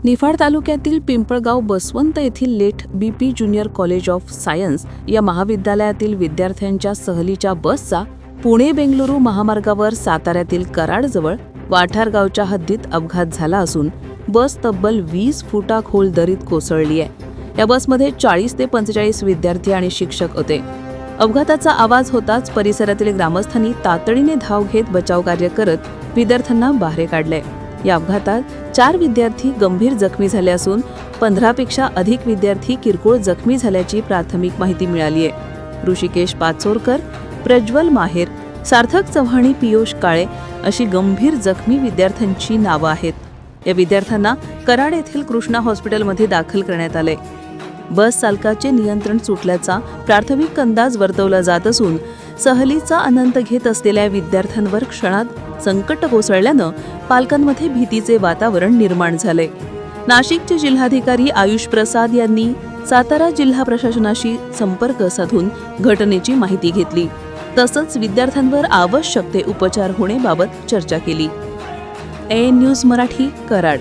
निफाड तालुक्यातील पिंपळगाव बसवंत येथील late BP junior college of science या महाविद्यालयातील विद्यार्थ्यांच्या सहलीच्या बसचा पुणे बेंगलुरू महामार्गावर साताऱ्यातील कराडजवळ वाठार गावच्या हद्दीत अपघात झाला असून बस तब्बल 20 फुटा खोल दरीत कोसळली आहे। या बसमध्ये 40 ते 45 विद्यार्थी आणि शिक्षक होते। अपघाताचा आवाज होताच परिसरातील ग्रामस्थांनी तातडीने धाव घेत बचाव कार्य करत विद्यार्थ्यांना बाहेर काढले। या अपघातात 4 विद्यार्थी गंभीर जखमी झाले असून 15 पेक्षा अधिक विद्यार्थी किरकोळ जखमी झाल्याची प्राथमिक माहिती मिळाली आहे। ऋषिकेश पाचोरकर, प्रज्वल माहेर, सार्थक चव्हाणी, पियुष काळे अशी गंभीर जखमी विद्यार्थ्यांची नावं आहेत। या विद्यार्थ्यांना कराड येथील कृष्णा हॉस्पिटलमध्ये दाखल करण्यात आले। बस चालकाचे नियंत्रण सुटल्याचा प्राथमिक अंदाज वर्तवला जात असून सहलीचा आनंद घेत असलेल्या विद्यार्थ्यांवर क्षणात संकट कोसळल्यानं पालकांमध्ये भीतीचे वातावरण निर्माण झाले। नाशिकचे जिल्हाधिकारी आयुष प्रसाद यांनी सातारा जिल्हा प्रशासनाशी संपर्क साधून घटनेची माहिती घेतली, तसंच विद्यार्थ्यांवर आवश्यक ते उपचार होण्याबाबत चर्चा केली। AN news Marathi, Karad.